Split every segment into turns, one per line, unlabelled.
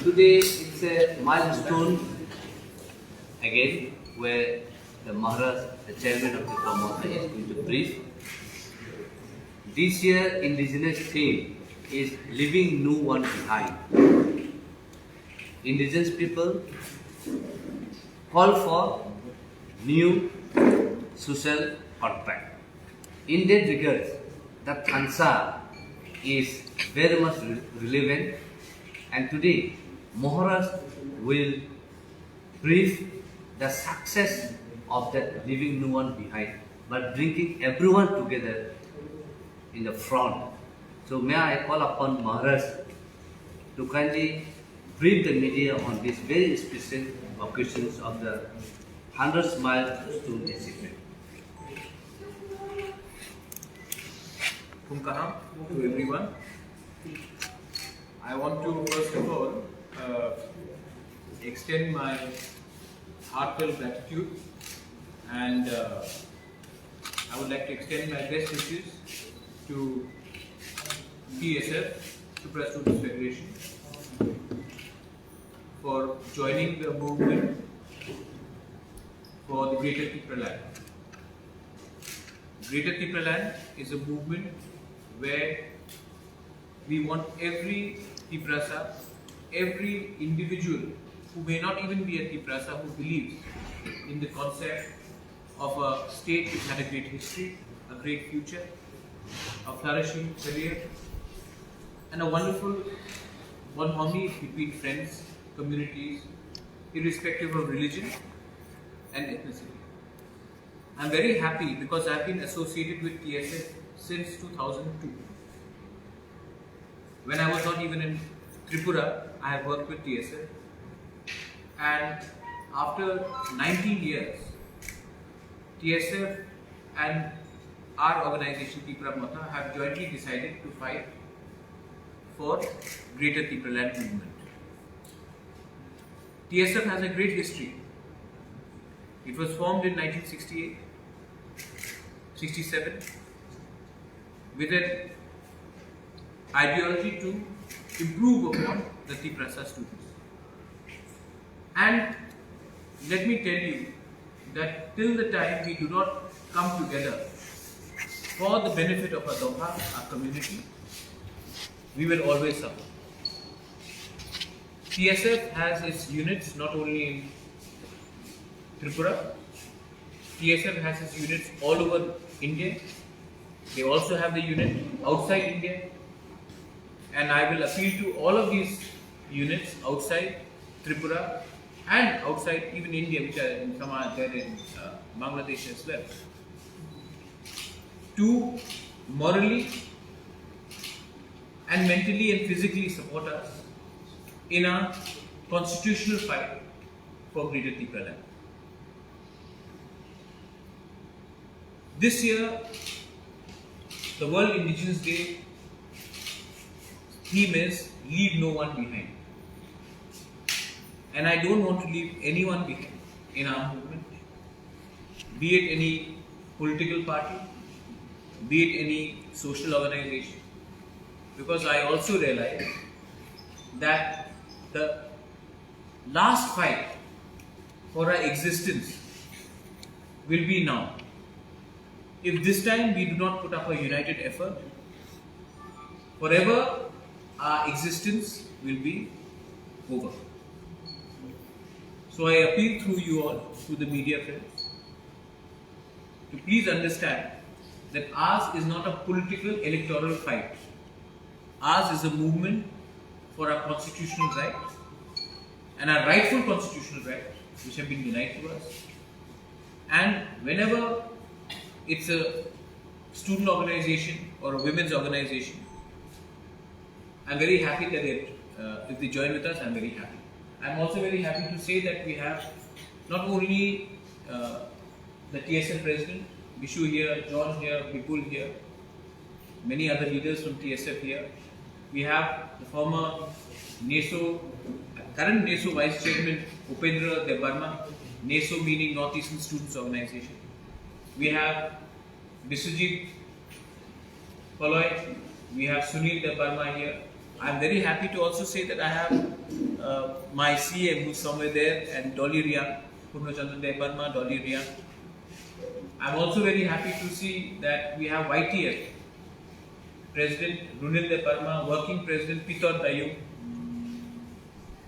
Today it's a milestone again where the Maharaj, the chairman of the promoter, is going to brief. This year indigenous theme is leaving no one behind. Indigenous people call for new social contract. In that regard, the Khansa is very much relevant, and today Maharaj will brief the success of that leaving no one behind, but bringing everyone together in the front. So may I call upon Maharaj to kindly brief the media on this very special occasions of the 100th milestone achievement.
Kumkaham to everyone. I want to first of all extend my heartfelt gratitude, and I would like to extend my best wishes to TSF, Tripura Students Federation, for joining the movement for the Greater Tripura Land. Greater Tripura Land is a movement where we want every Triprasa, every individual who may not even be a Triprasa, who believes in the concept of a state which had a great history, a great future, a flourishing career, and a wonderful one harmony between friends, communities, irrespective of religion and ethnicity. I am very happy because I have been associated with TSF since 2002. When I was not even in Tripura, I have worked with TSF, and after 19 years, TSF and our organization Tripura Mata have jointly decided to fight for Greater Tripura Land movement. TSF has a great history. It was formed in 1968, 67 with an ideology to improve upon the Triprasa students. And let me tell you that till the time we do not come together for the benefit of our Doha, our community, we will always suffer. TSF has its units not only in Tripura, TSF has its units all over India. They also have the unit outside India, and I will appeal to all of these units outside Tripura and outside even India, which are in some are there in Bangladesh as well, to morally and mentally and physically support us in our constitutional fight for Greater Tripura Land. This year, the World Indigenous Day theme is Leave No One Behind. And I don't want to leave anyone behind in our movement, be it any political party, be it any social organization, because I also realize that the last fight for our existence will be now. If this time we do not put up a united effort, forever our existence will be over. So I appeal through you all, to the media friends, to please understand that ours is not a political electoral fight. Ours is a movement for our constitutional rights and our rightful constitutional rights which have been denied to us. And whenever it's a student organization or a women's organization, I'm very happy that if they join with us, I'm very happy. I'm also very happy to say that we have not only the TSF president, Bishu here, John here, Vipul here, many other leaders from TSF here. We have the former NESO, current NESO Vice Chairman Upendra Debarma, NESO meaning North Eastern Students Organization. We have Biswajit Paloy, we have Sunil Debarma here, I'm very happy to also say that I have my CM who's somewhere there, and Dolly Riang, Purnachandra De Burma, Dolly Riang. I'm also very happy to see that we have YTF, President Runil De Burma, Working President Pitor Dayung.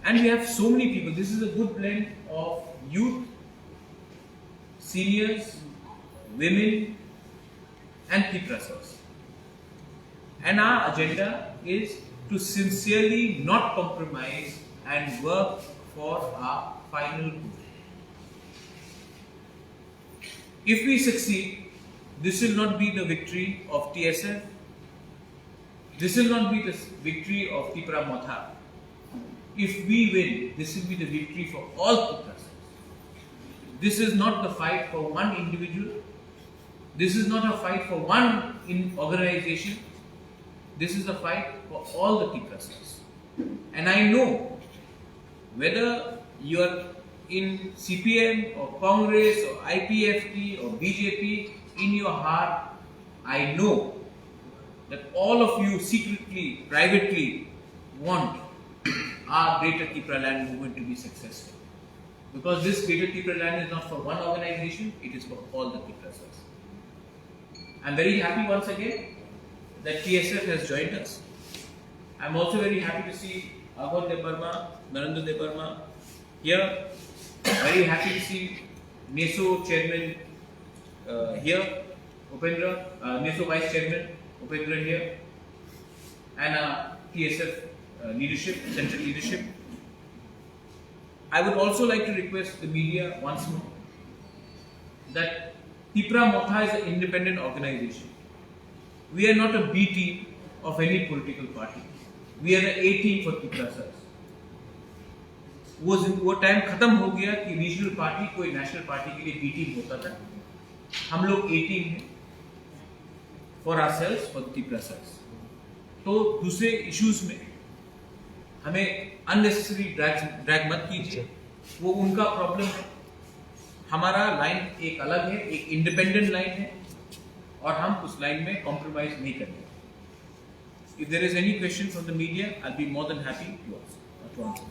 And we have so many people. This is a good blend of youth, seniors, women, and Tiprasas. And our agenda is to sincerely not compromise and work for our final good. If we succeed, this will not be the victory of TSF. This will not be the victory of Tipra Motha. If we win, this will be the victory for all Tiprasas. This is not the fight for one individual. This is not a fight for one organization. This is a fight for all the Tiprasas. And I know whether you are in CPM or Congress or IPFT or BJP, in your heart, I know that all of you secretly, privately want our Greater Tipra Land movement to be successful. Because this Greater Tipra Land is not for one organization, it is for all the Tiprasas. I am very happy once again that TSF has joined us. I am also very happy to see Abhay De Burma, Narendra De Burma here. Very happy to see NESO Chairman here, Upendra, NESO Vice Chairman Upendra here, and TSF leadership, central leadership. I would also like to request the media once more that Tipra Motha is an independent organization. We are not a B team of any political party. We are the A team for Tiprasas. वो time खत्म हो गया कि regional party कोई national party के लिए B team होता था. हम लोग ए टीम हैं फॉर आवरसेल्व्स, फॉर Tiprasas. तो दूसरे इश्यूज में हमें अननेसेसरी ड्रैग मत कीजिए, वो उनका प्रॉब्लम है. हमारा लाइन एक अलग है, एक इंडिपेंडेंट लाइन है, और हम उस लाइन में कॉम्प्रोमाइज नहीं करेंगे. If there is any question from the media, I'll be more than happy to answer.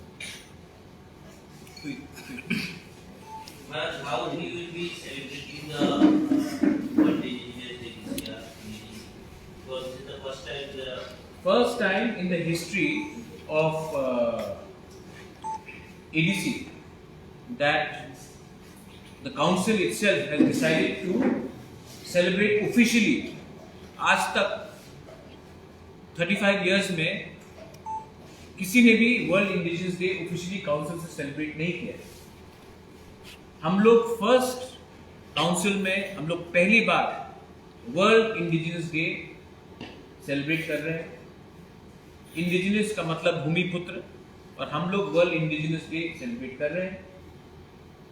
Maharaj, how you will be celebrating the World Indigenous Day this year? Because this is the
first time in the history of ADC that the council itself has decided to celebrate officially. आज तक 35 years में किसी ने भी world indigenous day officially council से celebrate नहीं किया. हम लोग फर्स्ट काउंसिल में हम लोग पहली बार वर्ल्ड इंडिजिनस डे सेलिब्रेट कर रहे हैं. इंडिजिनस का मतलब भूमिपुत्र, और हम लोग वर्ल्ड इंडिजिनस डे सेलिब्रेट कर रहे हैं.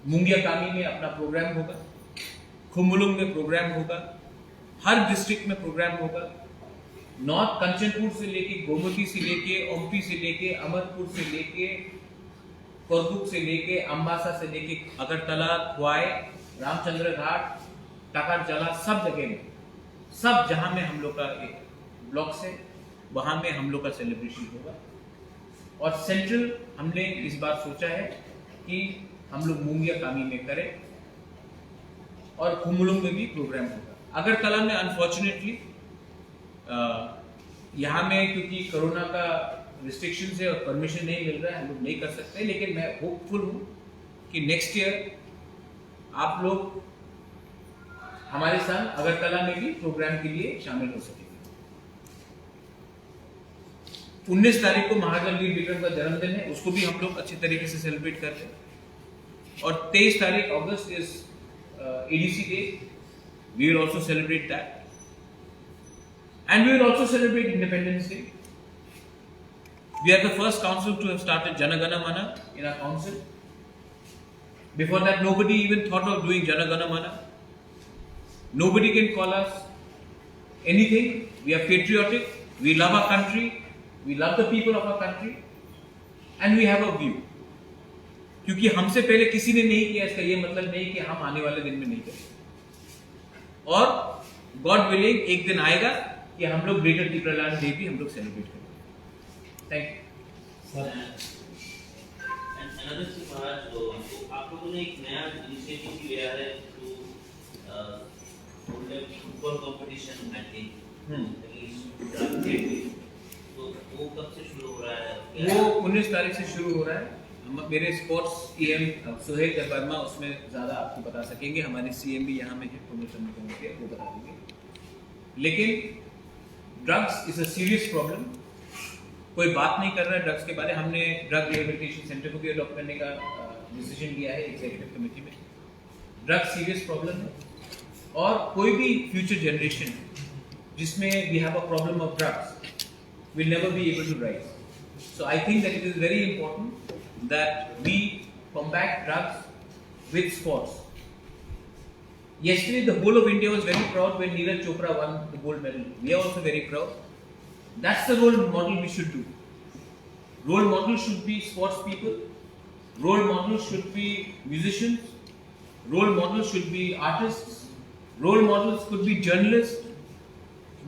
मुंगिया कामी में अपना प्रोग्राम होगा, खुम्बुलुंग में प्रोग्राम होगा, हर डिस्ट्रिक्ट में प्रोग्राम होगा. नॉर्थ कंचनपुर से लेके, गोमती से लेके, ओमपी से लेके, अमरपुर से लेके, कोरबुक से लेके, अम्बासा से लेके, अगरतला, खुआई, रामचंद्र घाट, टाकारजला, सब जगह में, सब जहां में हम लोग का एक ब्लॉक है, वहां में हम लोग का सेलिब्रेशन होगा. और सेंट्रल हमने इस बार सोचा है कि हम लोग मुंगिया कामी में करें, और खुम्बुलुंग में भी प्रोग्राम होगा. अगरतला में अनफॉर्चुनेटली यहाँ में क्योंकि कोरोना का रिस्ट्रिक्शन है और परमिशन नहीं मिल रहा है, हम लोग नहीं कर सकते. लेकिन मैं होपफुल हूँ कि नेक्स्ट ईयर आप लोग हमारे साथ अगरतला में भी प्रोग्राम के लिए शामिल हो सकेंगे. 19 तारीख को महाराजा वीर विक्रम का जन्मदिन है, उसको भी हम लोग अच्छे तरीके से सेलिब्रेट करते हैं. और 23 तारीख अगस्त is ADC day. We will also celebrate that. And we will also celebrate Independence Day. We are the first council to have started Jana Gana Mana in our council. Before that, nobody even thought of doing Jana Gana Mana. Nobody can call us anything. We are patriotic. We love our country. We love the people of our country. And we have a view. क्योंकि हमसे पहले किसी ने नहीं किया, इसका ये मतलब नहीं कि हम आने वाले दिन में नहीं करेंगे. और गॉड विलिंग एक दिन आएगा कि हम लोग ग्रेटर टिप्रा लैंड डे भी हम लोग सेलिब्रेट करेंगे. Thank you.
And another thing, Maharaj, तो आप लोगों ने एक नया इनिशिएटिव लिया है to football competition I think तो वो कब से शुरू हो रहा है?
वो 19 तारीख से शुरू हो रहा है। मेरे स्पोर्ट्स EM सुहेल वर्मा उसमें ज़्यादा आपको बता सकेंगे, हमारे CM भी यहाँ में है, प्रमोशन में वो बता देंगे। लेकिन drugs is a serious problem, कोई बात नहीं कर रहा है ड्रग्स के बारे में। हमने ड्रग रिहेबिलिटेशन सेंटर को भी अडॉप्ट करने का डिसीजन लिया है एग्जीक्यूटिव कमेटी में। ड्रग्स सीरियस प्रॉब्लम है और कोई भी फ्यूचर जनरेशन जिसमें we have a problem of drugs will never be able to rise. So I think that it is very important that we combat drugs with sports. Yesterday the whole of India was very proud when Neeraj Chopra won the gold medal. We are also very proud. That's the role model we should do. Role models should be sports people. Role models should be musicians. Role models should be artists. Role models could be journalists.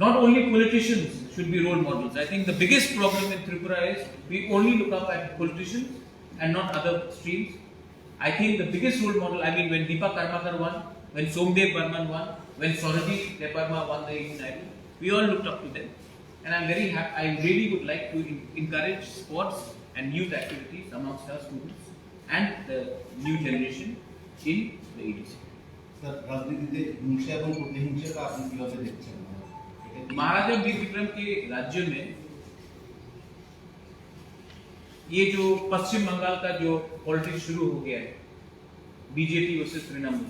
Not only politicians should be role models. I think the biggest problem in Tripura is we only look up at politicians and not other streams. I think the biggest role model, I mean, when Deepa Karmakar won, when Somdev Burman won, when Saurabhi Deparma won the Indian Idol, we all looked up to them. And I'm very happy, I really would like to encourage sports and youth activities amongst our students and the new generation in the EDC.
Sir, রাজনীতিতে হিংসা এবং প্রতিহিংসাকে আপনি কিভাবে দেখছেন?
महाराजा वीर विक्रम के राज्य में ये जो पश्चिम बंगाल का जो पॉलिटिक्स शुरू हो गया है, बीजेपी वर्सेस तृणमूल,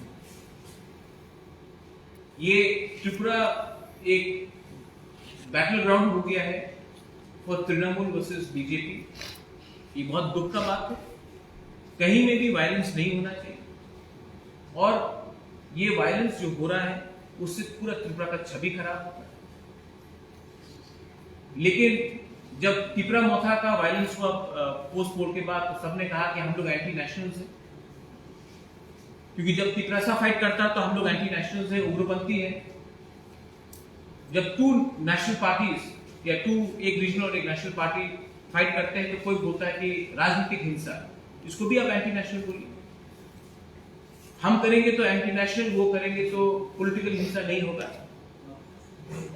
ये त्रिपुरा एक बैटल ग्राउंड हो गया है फॉर तृणमूल वर्सेस बीजेपी। ये बहुत दुख का बात है। कहीं में भी वायलेंस नहीं होना चाहिए और ये वायलेंस जो हो रहा है उससे पूरा त्रिपुरा का छवि खराब होता है। लेकिन जब तिपरा मोथा का वायलेंस हुआ पोस्ट पोल के बाद, तो सबने कहा कि हम लोग एंटी नेशनल्स हैं, क्योंकि जब तिपरासा फाइट करता तो हम लोग एंटी नेशनल्स हैं, उग्रपंथी हैं। जब टू नेशनल पार्टीज या एक रीजनल और एक नेशनल पार्टी फाइट करते हैं तो कोई बोलता है कि राजनीतिक हिंसा, इसको भी आप एंटी नेशनल बोलिए। हम करेंगे तो एंटी नेशनल, वो करेंगे तो पॉलिटिकल हिंसा नहीं होगा।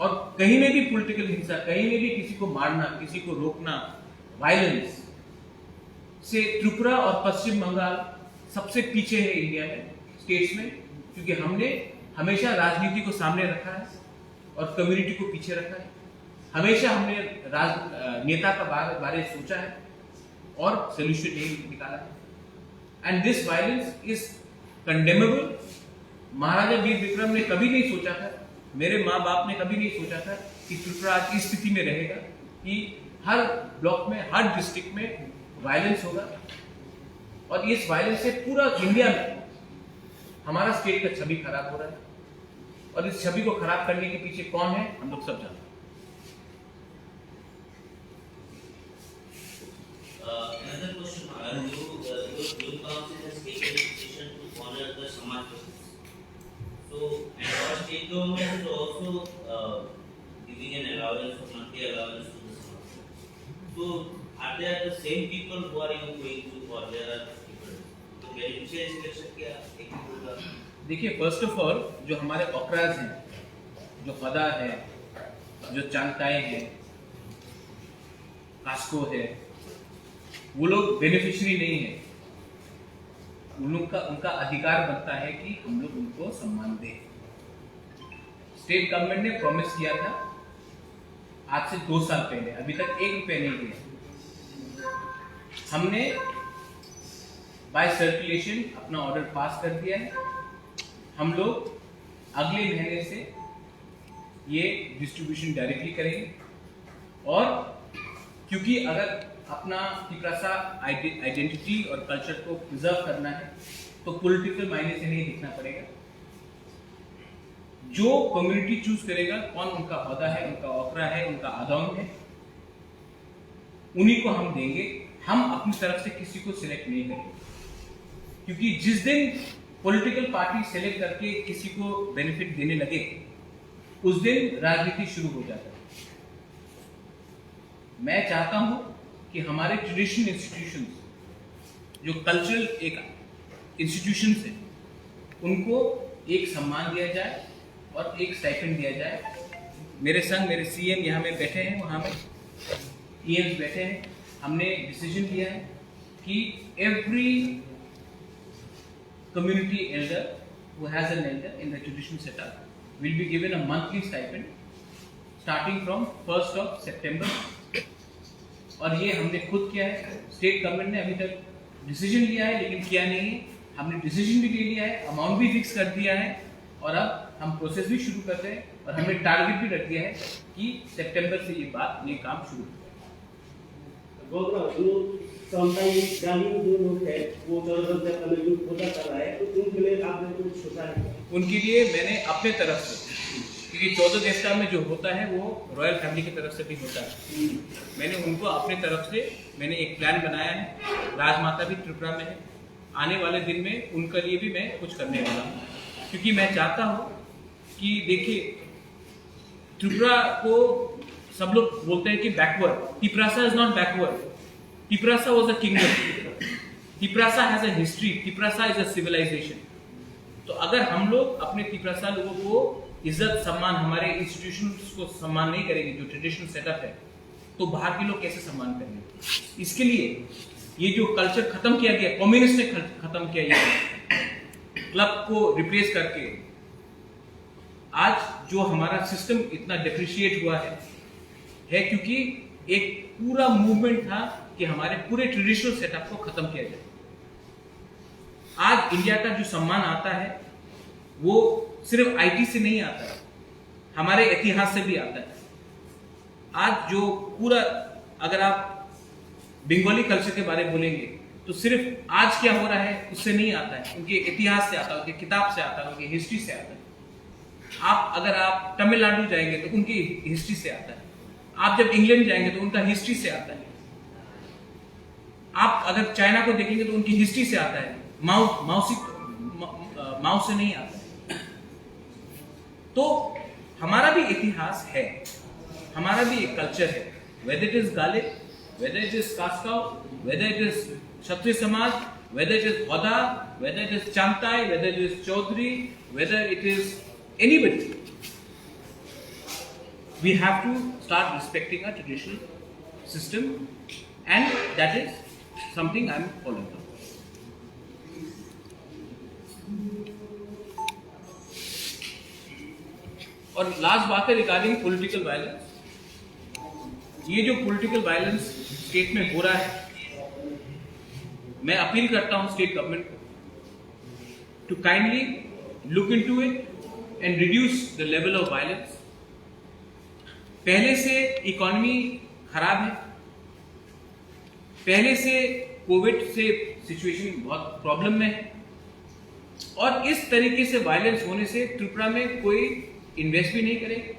और कहीं में भी पॉलिटिकल हिंसा, कहीं में भी किसी को मारना, किसी को रोकना, वायलेंस से त्रिपुरा और पश्चिम बंगाल सबसे पीछे है इंडिया में, स्टेट्स में, क्योंकि हमने हमेशा राजनीति को सामने रखा है और कम्युनिटी को पीछे रखा है। हमेशा हमने नेता का बारे सोचा है और सोल्यूशन नहीं निकाला है। And this violence is condemnable. Maharaja Veer Vikram ने कभी नहीं सोचा था, मेरे माँ बाप ने कभी नहीं सोचा था कि त्रिपुरा आज इस स्थिति में रहेगा कि हर ब्लॉक में, हर डिस्ट्रिक्ट में वायलेंस होगा और इस वायलेंस से पूरा इंडिया में हमारा स्टेट का छवि खराब हो रहा है। और इस छवि को खराब करने के पीछे कौन है, हम लोग सब जानते हैं।
Another question, Maharaj, your youth council has taken a decision to honor the Samaj Justice. So, and our state government is also giving an allowance or monthly allowance to the Samaj. So, are there the same people who are you going to, or there are people? तो मेरी विषय inspection क्या एक होगा?
देखिए, first of all जो हमारे ऑक्राज हैं, जो फदा है, जो चांगताए हैं, कास्को है, वो लोग बेनिफिशियरी नहीं है। उनका अधिकार बनता है कि हम लोग उनको सम्मान दें। स्टेट गवर्नमेंट ने प्रॉमिस किया था आज से 2 साल पहले, अभी तक 1 रुपया नहीं दिया। हमने बाय सर्कुलेशन अपना ऑर्डर पास कर दिया है। हम लोग अगले महीने से ये डिस्ट्रीब्यूशन डायरेक्टली करेंगे और क्योंकि अगर अपना तिपरासा आइडेंटिटी और कल्चर को प्रिजर्व करना है तो पॉलिटिकल मायने से नहीं दिखना पड़ेगा। जो कम्युनिटी चूज करेगा कौन उनका होदा है, उनका ओकरा है, उनका आदम है, उन्हीं को हम देंगे। हम अपनी तरफ से किसी को सिलेक्ट नहीं करेंगे, क्योंकि जिस दिन पॉलिटिकल पार्टी सिलेक्ट करके किसी को बेनिफिट देने लगे उस दिन राजनीति शुरू हो जाता है। मैं चाहता हूं कि हमारे ट्रेडिशनल इंस्टीट्यूशंस, जो कल्चरल एक इंस्टीट्यूशंस हैं, उनको एक सम्मान दिया जाए और एक स्टाइपेंड दिया जाए। मेरे संग मेरे सीएम यहाँ में बैठे हैं, वहाँ में ईएम्स बैठे हैं। हमने डिसीजन लिया है कि every community elder who has an elder in the traditional setup will be given a monthly stipend starting from 1st of September। और ये हमने खुद किया है। स्टेट गवर्नमेंट ने अभी तक डिसीजन लिया है लेकिन किया नहीं है। हमने डिसीजन भी ले लिया है, अमाउंट भी फिक्स कर दिया है और अब हम प्रोसेस भी शुरू कर रहे हैं और हमने टारगेट भी रख दिया है कि सितंबर से ये काम शुरू हो।
समटाइम ग्रामीण जो लोग हैं वो ज़रूरत में जो खोजा कर रहा है, तो उनके लिए आपने कुछ सोचा है?
उनके लिए मैंने अपने तरफ से, क्योंकि 14 गेस्टा में जो होता है वो रॉयल फैमिली की तरफ से भी होता है, मैंने उनको अपने तरफ से मैंने एक प्लान बनाया है। राजमाता भी त्रिपुरा में है, आने वाले दिन में उनके लिए भी मैं कुछ करने वाला हूँ, क्योंकि मैं चाहता हूँ कि देखिए त्रिपुरा को सब लोग बोलते हैं कि backward. Tiprasa is not backward. Tiprasa was a kingdom. Tiprasa has a history. Tiprasa is a civilization. तो अगर हम लोग अपने तिप्रासा लोगों को इज्जत सम्मान, हमारे इंस्टीट्यूशंस को सम्मान नहीं करेंगे, जो ट्रेडिशनल सेटअप है, तो बाहर के लोग कैसे सम्मान करेंगे? इसके लिए ये जो कल्चर खत्म किया गया, कम्युनिस्ट ने खत्म किया, ये क्लब को रिप्लेस करके आज जो हमारा सिस्टम इतना डिप्रिशिएट हुआ है क्योंकि एक पूरा मूवमेंट था कि हमारे पूरे ट्रेडिशनल सेटअप को खत्म किया जाए। आज इंडिया का जो सम्मान आता है वो सिर्फ आईटी से नहीं आता है, हमारे इतिहास से भी आता है। आज जो पूरा, अगर आप बंगाली कल्चर के बारे में बोलेंगे तो सिर्फ आज क्या हो रहा है उससे नहीं आता है, उनके इतिहास से आता है, उनके किताब से आता है, उनकी हिस्ट्री से आता है। अगर आप तमिलनाडु जाएंगे तो उनकी हिस्ट्री से आता है। आप जब इंग्लैंड जाएंगे तो उनका हिस्ट्री से आता है। आप अगर चाइना को देखेंगे तो उनकी हिस्ट्री से आता है, माओ से नहीं आता है। तो हमारा भी इतिहास है, हमारा भी एक कल्चर है, whether it is Galit, whether it is Kaskau, whether it is Kshatriya Samaj, whether it is Hoda, whether it is Chantai, whether it is Chaudhary, whether it is anybody, we have to start respecting our traditional system, and that is something I am following up. और last बात है regarding political violence. ये जो political violence state में हो रहा है, मैं अपील करता हूं स्टेट गवर्नमेंट को to kindly look into it and reduce the level of violence. पहले से इकोनॉमी खराब है, पहले से कोविड से सिचुएशन बहुत प्रॉब्लम में है, और इस तरीके से वायलेंस होने से त्रिपुरा में कोई इन्वेस्ट भी नहीं करेगा,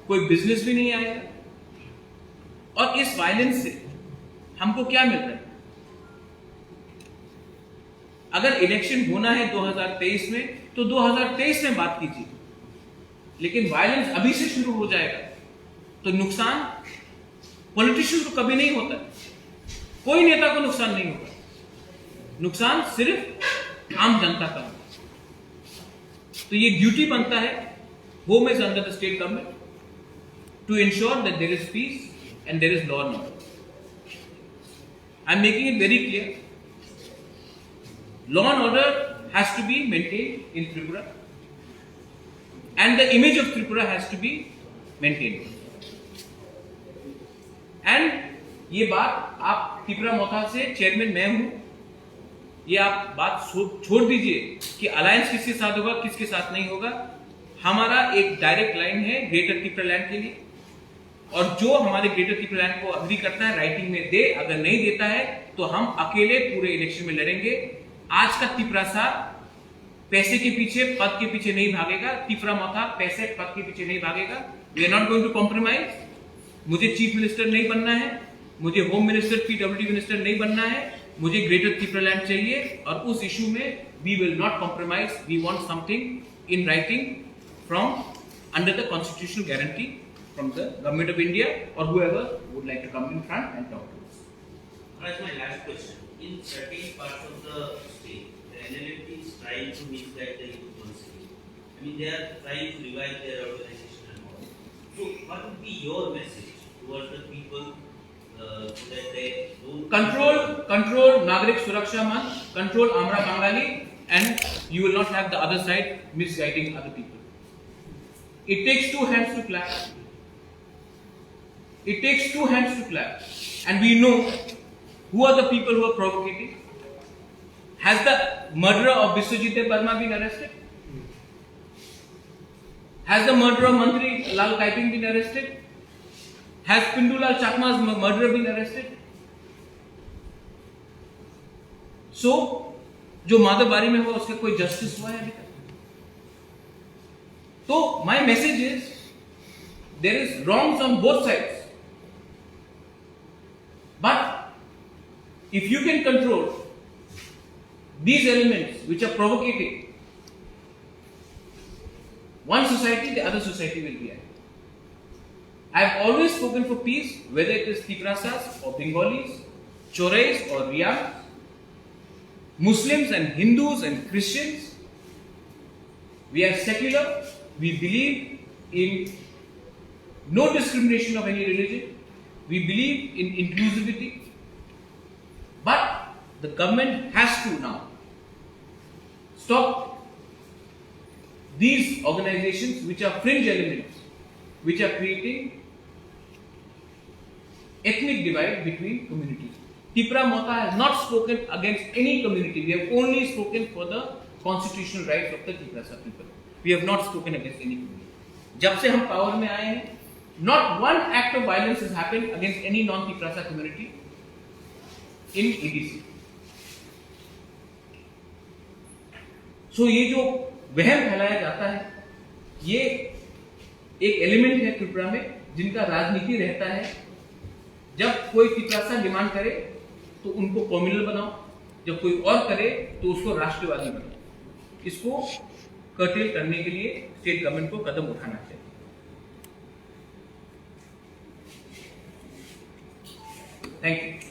कोई बिजनेस भी नहीं आएगा। और इस वायलेंस से हमको क्या मिल रहा है? अगर इलेक्शन होना है 2023 में तो 2023 में बात कीजिए, लेकिन वायलेंस अभी से शुरू हो जाएगा तो नुकसान पॉलिटिशियन को कभी नहीं होता, कोई नेता को नुकसान नहीं होता, नुकसान सिर्फ आम जनता का। तो ये ड्यूटी बनता है home is under the state government to ensure that there is peace and there is law and order. I am making it very clear, law and order has to be maintained in Tripura and the image of Tripura has to be maintained। and ये बात आप त्रिपुरा मोथा से chairman मैं हूं, ये आप बात छोड़ दीजिए कि अलायंस किसके साथ होगा किसके साथ नहीं होगा। हमारा एक डायरेक्ट लाइन है ग्रेटर त्रिपुरा लैंड के लिए, और जो हमारे ग्रेटर त्रिपुरा लैंड को अग्री करता है राइटिंग में दे, अगर नहीं देता है तो हम अकेले पूरे इलेक्शन में लड़ेंगे। आज का त्रिपुरा पैसे के पीछे पद के पीछे नहीं भागेगा, त्रिपुरा मोथा पैसे पद के पीछे नहीं भागेगा। We are not going to compromise. मुझे चीफ मिनिस्टर नहीं बनना है, मुझे होम मिनिस्टर पीडब्ल्यूडी मिनिस्टर नहीं बनना है, मुझे ग्रेटर त्रिपुरा लैंड चाहिए, और उस इशू में we will not compromise. We want something in writing from under the constitutional guarantee from the government of India or whoever would like to come in front and talk to us.
That's my last question. In certain parts of the state, the NLFT is trying to misguide the youth once again. I mean, they are trying to revive their organization and all. So, what would be your message towards the people so that they don't
Control Nagrik Suraksha Month, control Amra Bangali, and you will not have the other side misguiding other people. It takes two hands to clap. It takes two hands to clap. And we know who are the people who are provocating. Has the murderer of Biswajit Parma been arrested? Has the murderer of Mantri Lal Kaiping been arrested? Has Pindulal Chakma's murderer been arrested? So, जो माधवबारी में हुआ उसका कोई justice हुआ है अभी तक? तो my message is there is wrongs on both sides. But if you can control these elements which are provocating, one society, the other society will be happy. I have always spoken for peace, whether it is Tigrasas or Bengalis, Chorais or Riyans, Muslims and Hindus and Christians. We are secular. We believe in no discrimination of any religion. We believe in inclusivity. But the government has to now stop these organizations which are fringe elements, which are creating ethnic divide between communities. Tipra Mota has not spoken against any community. We have only spoken for the constitutional rights of the Tigrasa people. We have not spoken against any community. जब से हम power में आए हैं, not one act of violence has happened against any non-Tigrasa community in EDC. So ये जो वहम फैलाया जाता है, ये एक एलिमेंट है त्रिपुरा में जिनका राजनीति रहता है. जब कोई तिग्रासा डिमांड करे तो उनको कम्युनल बनाओ, जब कोई और करे तो उसको राष्ट्रवादी बनाओ. इसको कर्टेल करने के लिए स्टेट गवर्नमेंट को कदम उठाना चाहिए. Thank you.